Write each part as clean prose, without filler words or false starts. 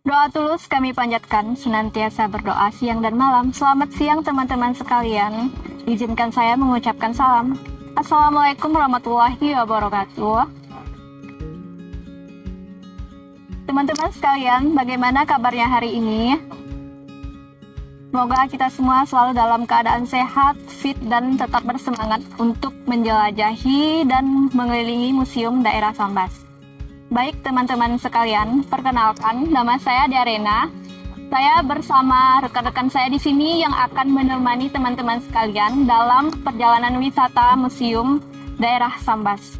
Doa tulus kami panjatkan, senantiasa berdoa siang dan malam. Selamat siang teman-teman sekalian. Izinkan saya mengucapkan salam. Assalamualaikum warahmatullahi wabarakatuh. Teman-teman sekalian, bagaimana kabarnya hari ini? Semoga kita semua selalu dalam keadaan sehat, fit, dan tetap bersemangat untuk menjelajahi dan mengelilingi Museum Daerah Sambas. Baik teman-teman sekalian, perkenalkan nama saya Diarena. Saya bersama rekan-rekan saya di sini yang akan menemani teman-teman sekalian dalam perjalanan wisata Museum Daerah Sambas.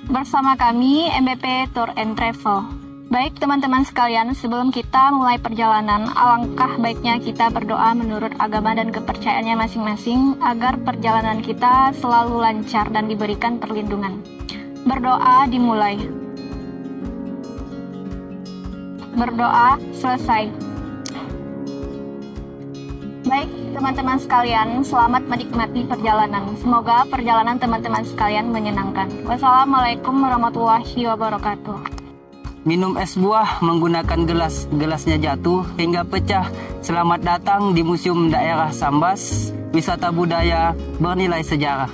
Bersama kami MBP Tour and Travel. Baik teman-teman sekalian, sebelum kita mulai perjalanan, alangkah baiknya kita berdoa menurut agama dan kepercayaannya masing-masing agar perjalanan kita selalu lancar dan diberikan perlindungan. Berdoa dimulai. Berdoa selesai. Baik teman-teman sekalian, selamat menikmati perjalanan. Semoga perjalanan teman-teman sekalian menyenangkan. Wassalamualaikum warahmatullahi wabarakatuh. Minum es buah menggunakan gelas, gelasnya jatuh hingga pecah. Selamat datang di Museum Daerah Sambas, wisata budaya bernilai sejarah.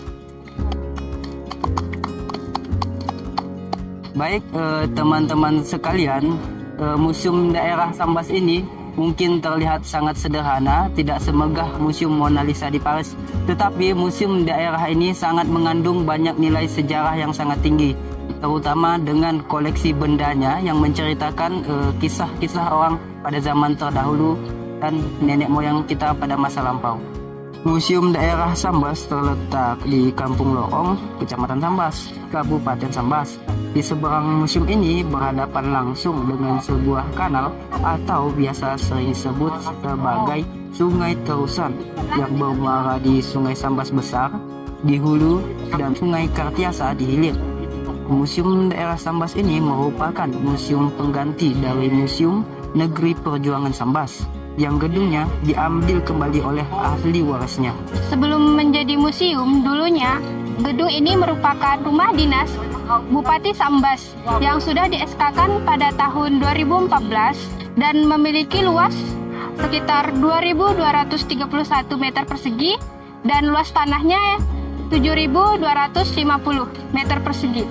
Baik teman-teman sekalian, Museum Daerah Sambas ini mungkin terlihat sangat sederhana, tidak semegah Museum Mona Lisa di Paris. Tetapi Museum Daerah ini sangat mengandung banyak nilai sejarah yang sangat tinggi, terutama dengan koleksi bendanya yang menceritakan kisah-kisah orang pada zaman terdahulu dan nenek moyang kita pada masa lampau. Museum Daerah Sambas terletak di Kampung Lorong, Kecamatan Sambas, Kabupaten Sambas. Di seberang museum ini berhadapan langsung dengan sebuah kanal atau biasa sering disebut sebagai Sungai Terusan yang bermuara di Sungai Sambas Besar di hulu dan Sungai Kartiasa di hilir. Museum Daerah Sambas ini merupakan museum pengganti dari Museum Negeri Perjuangan Sambas yang gedungnya diambil kembali oleh ahli warisnya. Sebelum menjadi museum, dulunya gedung ini merupakan rumah dinas Bupati Sambas yang sudah di-SK-kan pada tahun 2014 dan memiliki luas sekitar 2.231 meter persegi dan luas tanahnya 7.250 meter persegi.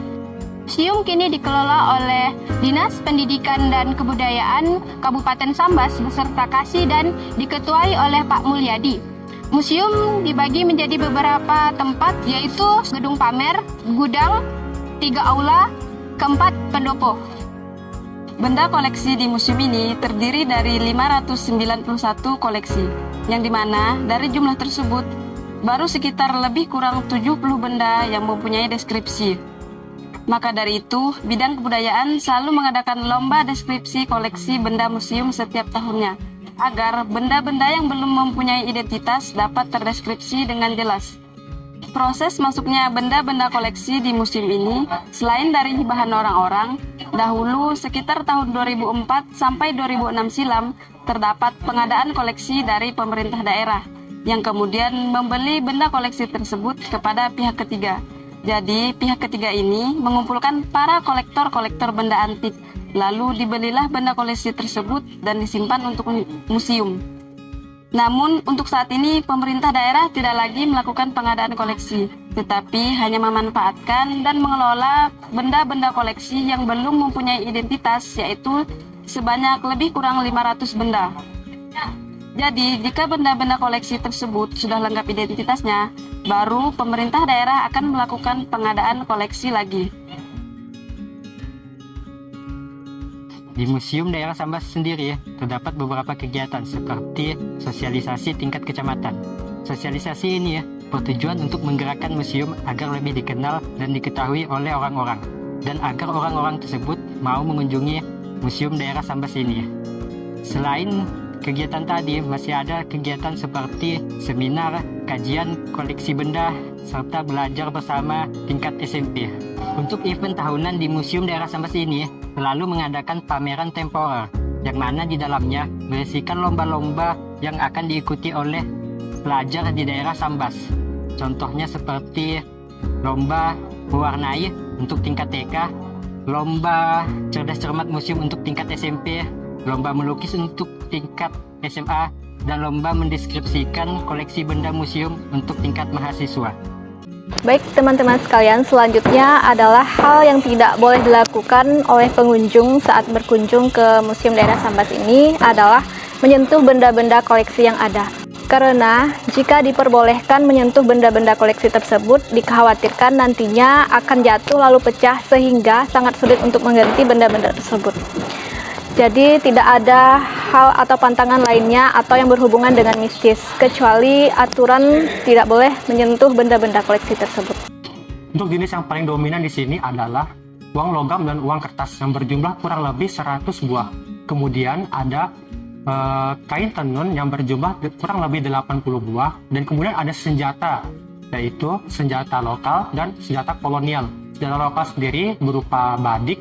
Museum kini dikelola oleh Dinas Pendidikan dan Kebudayaan Kabupaten Sambas beserta Kasih dan diketuai oleh Pak Mulyadi. Museum dibagi menjadi beberapa tempat, yaitu gedung pamer, gudang, 3 aula, 4 pendopo. Benda koleksi di museum ini terdiri dari 591 koleksi, yang dimana dari jumlah tersebut baru sekitar lebih kurang 70 benda yang mempunyai deskripsi. Maka dari itu, bidang kebudayaan selalu mengadakan lomba deskripsi koleksi benda museum setiap tahunnya, agar benda-benda yang belum mempunyai identitas dapat terdeskripsi dengan jelas. Proses masuknya benda-benda koleksi di museum ini, selain dari hibahan orang-orang, dahulu sekitar tahun 2004 sampai 2006 silam, terdapat pengadaan koleksi dari pemerintah daerah, yang kemudian membeli benda koleksi tersebut kepada pihak ketiga. Jadi, pihak ketiga ini mengumpulkan para kolektor-kolektor benda antik, lalu dibelilah benda koleksi tersebut dan disimpan untuk museum. Namun, untuk saat ini, pemerintah daerah tidak lagi melakukan pengadaan koleksi, tetapi hanya memanfaatkan dan mengelola benda-benda koleksi yang belum mempunyai identitas, yaitu sebanyak lebih kurang 500 benda. Jadi, jika benda-benda koleksi tersebut sudah lengkap identitasnya, baru pemerintah daerah akan melakukan pengadaan koleksi lagi. Di Museum Daerah Sambas sendiri terdapat beberapa kegiatan seperti sosialisasi tingkat kecamatan. Sosialisasi ini bertujuan untuk menggerakkan museum agar lebih dikenal dan diketahui oleh orang-orang, dan agar orang-orang tersebut mau mengunjungi Museum Daerah Sambas ini. Selain kegiatan tadi, masih ada kegiatan seperti seminar, kajian koleksi benda, serta belajar bersama tingkat SMP. Untuk event tahunan di Museum Daerah Sambas ini selalu mengadakan pameran temporer, yang mana di dalamnya berisikan lomba-lomba yang akan diikuti oleh pelajar di daerah Sambas. Contohnya seperti lomba mewarnai untuk tingkat TK, lomba cerdas cermat museum untuk tingkat SMP, lomba melukis untuk tingkat SMA, dan lomba mendeskripsikan koleksi benda museum untuk tingkat mahasiswa. Baik teman-teman sekalian, selanjutnya adalah hal yang tidak boleh dilakukan oleh pengunjung saat berkunjung ke Museum Daerah Sambas ini adalah menyentuh benda-benda koleksi yang ada. Karena jika diperbolehkan menyentuh benda-benda koleksi tersebut, dikhawatirkan nantinya akan jatuh lalu pecah sehingga sangat sulit untuk mengganti benda-benda tersebut. Jadi tidak ada hal atau pantangan lainnya atau yang berhubungan dengan mistis, kecuali aturan tidak boleh menyentuh benda-benda koleksi tersebut. Untuk jenis yang paling dominan di sini adalah uang logam dan uang kertas yang berjumlah kurang lebih 100 buah. Kemudian ada kain tenun yang berjumlah kurang lebih 80 buah, dan kemudian ada senjata, yaitu senjata lokal dan senjata kolonial. Senjata lokal sendiri berupa badik,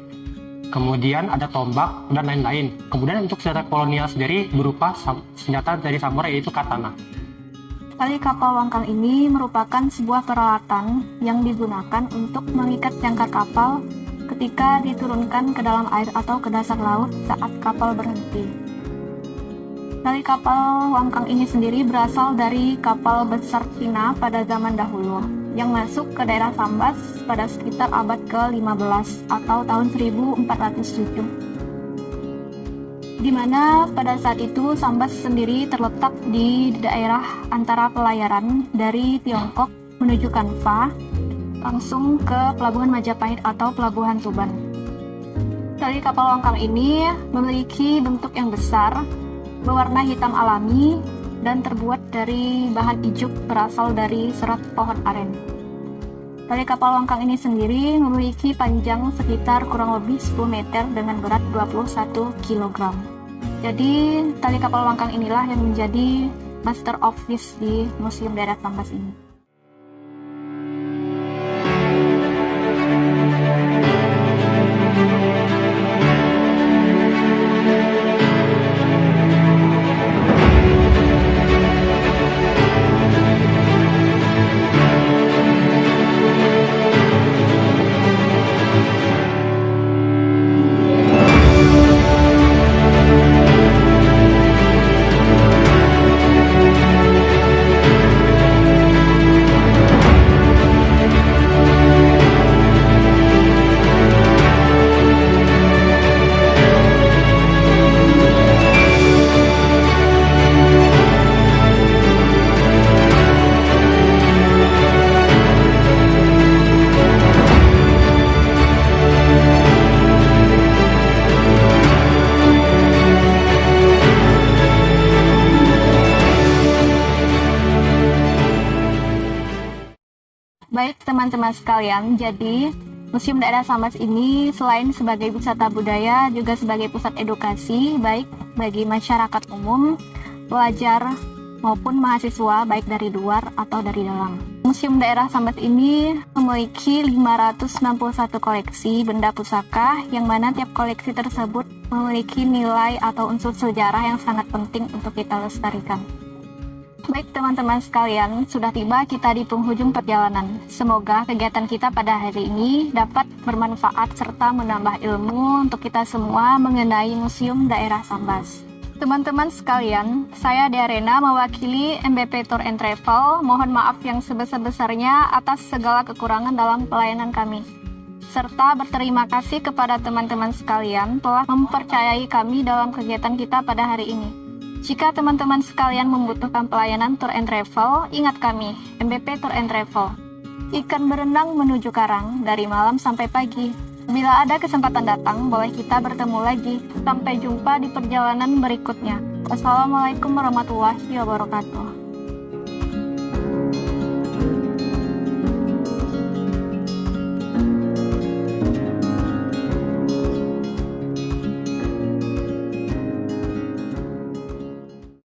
kemudian ada tombak dan lain-lain. Kemudian untuk senjata kolonial sendiri berupa senjata dari samurai, yaitu katana. Tali kapal wangkang ini merupakan sebuah peralatan yang digunakan untuk mengikat jangkar kapal ketika diturunkan ke dalam air atau ke dasar laut saat kapal berhenti. Tali kapal wangkang ini sendiri berasal dari kapal besar Cina pada zaman dahulu yang masuk ke daerah Sambas pada sekitar abad ke-15 atau tahun 1407. Di mana pada saat itu Sambas sendiri terletak di daerah antara pelayaran dari Tiongkok menuju Kanva langsung ke Pelabuhan Majapahit atau Pelabuhan Tuban. Tali kapal wangkang ini memiliki bentuk yang besar, berwarna hitam alami, dan terbuat dari bahan ijuk berasal dari serat pohon aren. Tali kapal wangkang ini sendiri memiliki panjang sekitar kurang lebih 10 meter dengan berat 21 kg. Jadi tali kapal wangkang inilah yang menjadi master of fish di Museum Daerah Sambas ini. Baik teman-teman sekalian, jadi Museum Daerah Sambas ini selain sebagai wisata budaya juga sebagai pusat edukasi baik bagi masyarakat umum, pelajar maupun mahasiswa baik dari luar atau dari dalam. Museum Daerah Sambas ini memiliki 561 koleksi benda pusaka yang mana tiap koleksi tersebut memiliki nilai atau unsur sejarah yang sangat penting untuk kita lestarikan. Baik teman-teman sekalian, sudah tiba kita di penghujung perjalanan. Semoga kegiatan kita pada hari ini dapat bermanfaat serta menambah ilmu untuk kita semua mengenai Museum Daerah Sambas. Teman-teman sekalian, saya Dea Rena mewakili MBP Tour and Travel. Mohon maaf yang sebesar-besarnya atas segala kekurangan dalam pelayanan kami. Serta berterima kasih kepada teman-teman sekalian telah mempercayai kami dalam kegiatan kita pada hari ini. Jika teman-teman sekalian membutuhkan pelayanan tour and travel, ingat kami, MBP Tour and Travel. Ikan berenang menuju karang, dari malam sampai pagi. Bila ada kesempatan datang, boleh kita bertemu lagi. Sampai jumpa di perjalanan berikutnya. Wassalamualaikum warahmatullahi wabarakatuh.